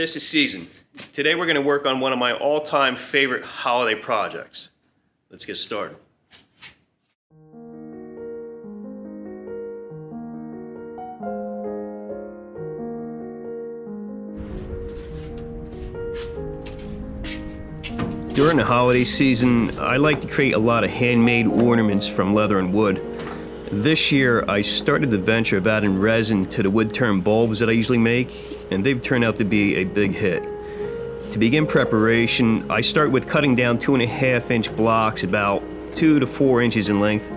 'Tis the season. Today we're going to work on one of my all-time favorite holiday projects. Let's get started. During the holiday season, I like to create a lot of handmade ornaments from leather and wood. This year, I started the venture of adding resin to the wood-turned bulbs that I usually make, and they've turned out to be a big hit. To begin preparation, I start with cutting down 2.5-inch blocks about 2 to 4 inches in length.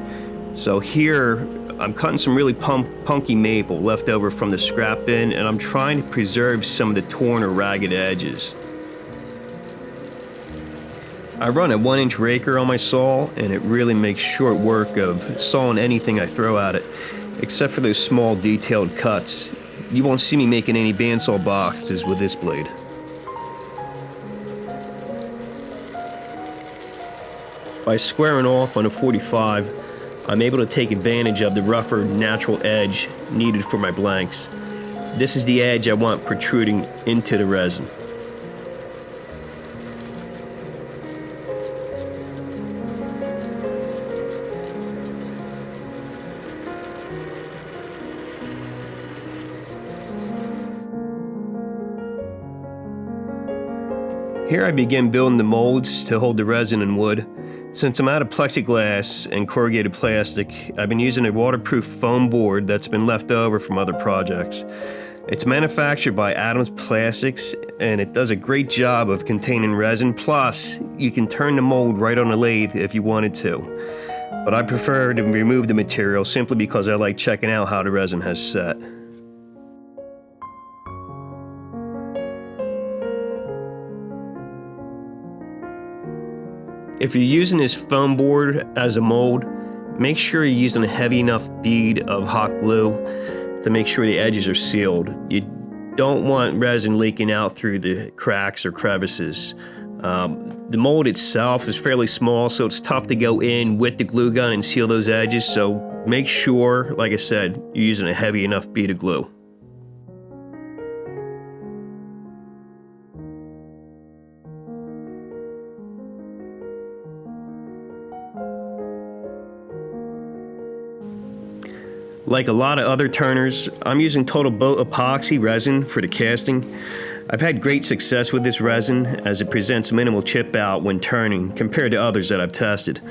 So here, I'm cutting some really punky maple left over from the scrap bin, and I'm trying to preserve some of the torn or ragged edges. I run a 1-inch raker on my saw, and it really makes short work of sawing anything I throw at it, except for those small detailed cuts. You won't see me making any bandsaw boxes with this blade. By squaring off on a 45, I'm able to take advantage of the rougher natural edge needed for my blanks. This is the edge I want protruding into the resin. Here I begin building the molds to hold the resin and wood. Since I'm out of plexiglass and corrugated plastic, I've been using a waterproof foam board that's been left over from other projects. It's manufactured by Adams Plastics, and it does a great job of containing resin. Plus, you can turn the mold right on the lathe if you wanted to. But I prefer to remove the material simply because I like checking out how the resin has set. If you're using this foam board as a mold, make sure you're using a heavy enough bead of hot glue to make sure the edges are sealed. You don't want resin leaking out through the cracks or crevices. The mold itself is fairly small, so it's tough to go in with the glue gun and seal those edges, so make sure, like I said, you're using a heavy enough bead of glue. Like a lot of other turners, I'm using Total Boat Epoxy resin for the casting. I've had great success with this resin as it presents minimal chip out when turning compared to others that I've tested.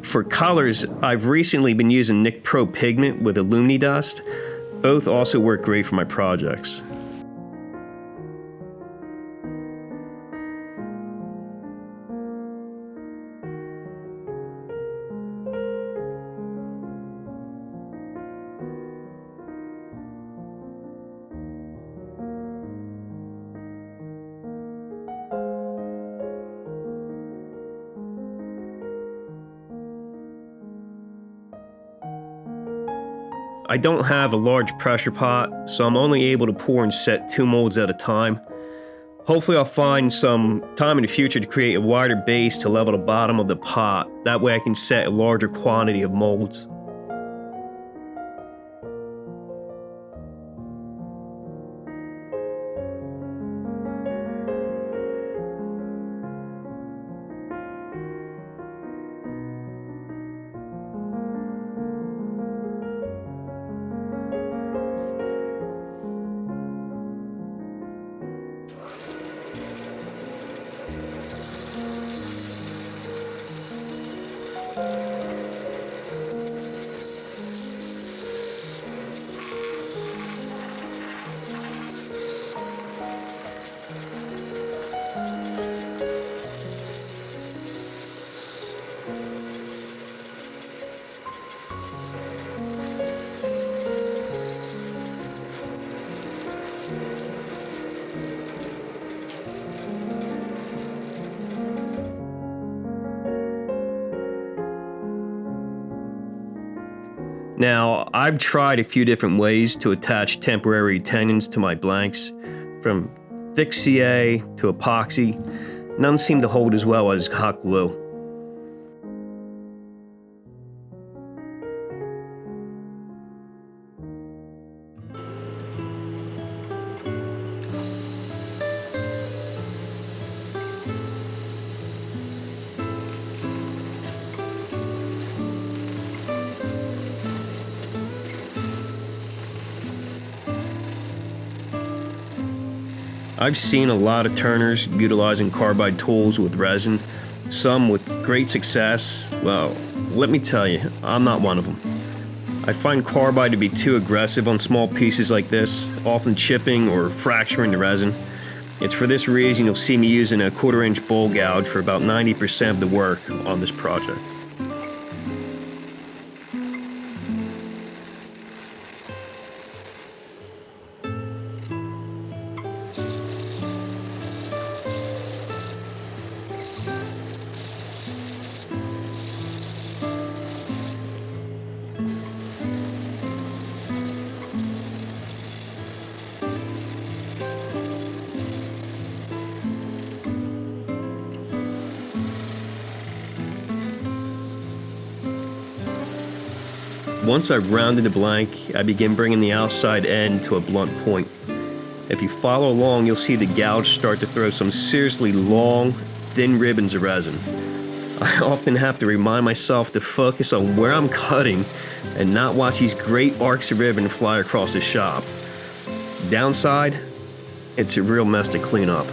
For colors, I've recently been using NicPro Pigment with AlumniDust. Both also work great for my projects. I don't have a large pressure pot, so I'm only able to pour and set 2 molds at a time. Hopefully I'll find some time in the future to create a wider base to level the bottom of the pot. That way I can set a larger quantity of molds. Now, I've tried a few different ways to attach temporary tendons to my blanks, from thick CA to epoxy. None seem to hold as well as hot glue. I've seen a lot of turners utilizing carbide tools with resin, some with great success. Well, let me tell you, I'm not one of them. I find carbide to be too aggressive on small pieces like this, often chipping or fracturing the resin. It's for this reason you'll see me using a 1/4-inch bowl gouge for about 90% of the work on this project. Once I've rounded the blank, I begin bringing the outside end to a blunt point. If you follow along, you'll see the gouge start to throw some seriously long, thin ribbons of resin. I often have to remind myself to focus on where I'm cutting and not watch these great arcs of ribbon fly across the shop. Downside, it's a real mess to clean up.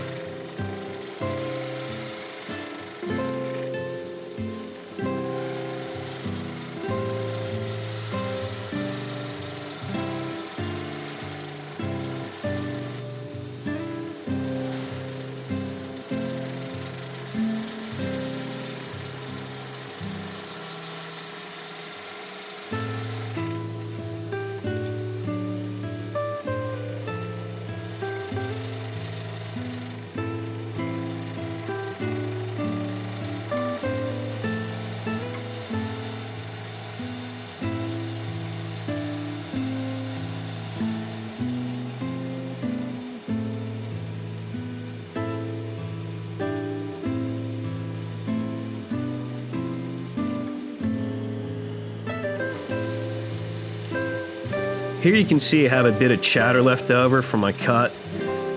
Here you can see I have a bit of chatter left over from my cut,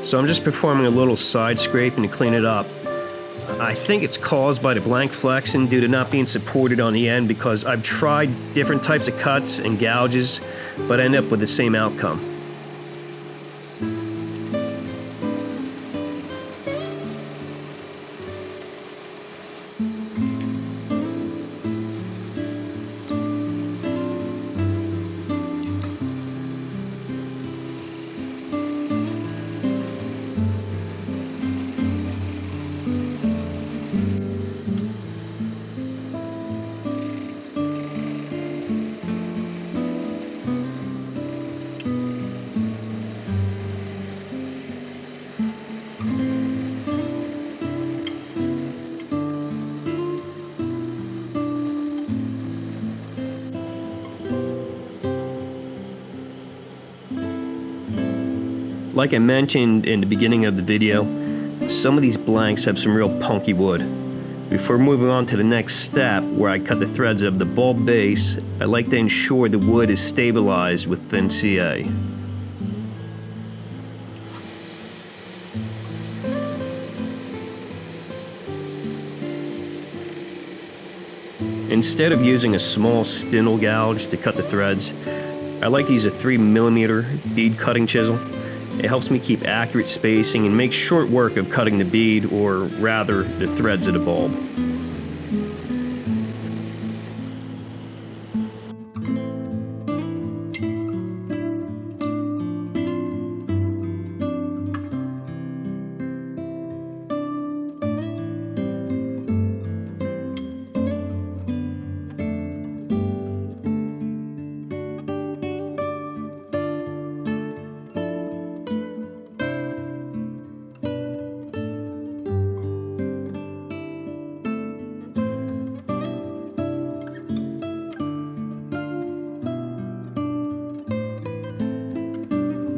so I'm just performing a little side scraping to clean it up. I think it's caused by the blank flexing due to not being supported on the end, because I've tried different types of cuts and gouges, but end up with the same outcome. Like I mentioned in the beginning of the video, some of these blanks have some real punky wood. Before moving on to the next step, where I cut the threads of the bulb base, I like to ensure the wood is stabilized with thin CA. Instead of using a small spindle gouge to cut the threads, I like to use a 3mm bead cutting chisel. It helps me keep accurate spacing and make short work of cutting the bead, or rather, the threads of the bulb.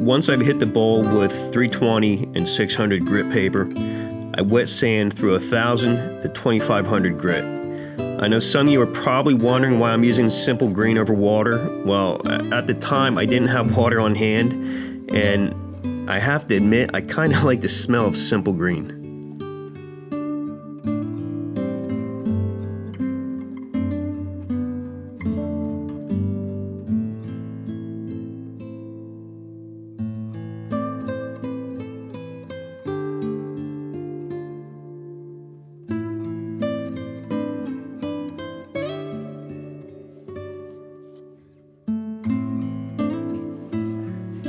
Once I've hit the bowl with 320 and 600 grit paper, I wet sand through 1,000 to 2,500 grit. I know some of you are probably wondering why I'm using simple green over water. Well, at the time I didn't have water on hand, and I have to admit I kind of like the smell of simple green.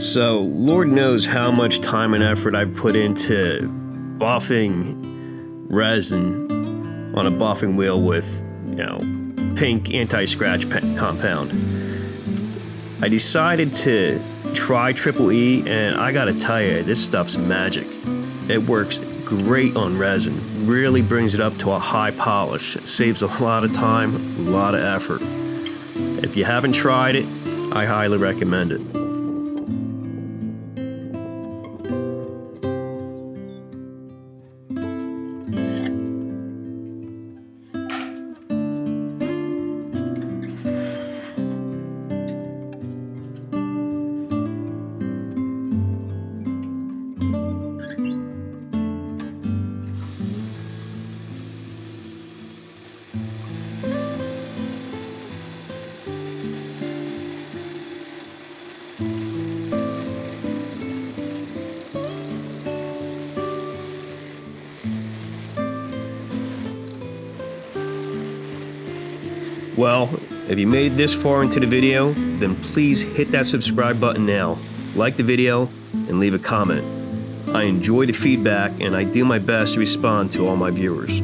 So, Lord knows how much time and effort I've put into buffing resin on a buffing wheel with, pink anti-scratch compound. I decided to try EEE, and I gotta tell you, this stuff's magic. It works great on resin, really brings it up to a high polish. It saves a lot of time, a lot of effort. If you haven't tried it, I highly recommend it. Well, if you made it this far into the video, then please hit that subscribe button now, like the video, and leave a comment. I enjoy the feedback, and I do my best to respond to all my viewers.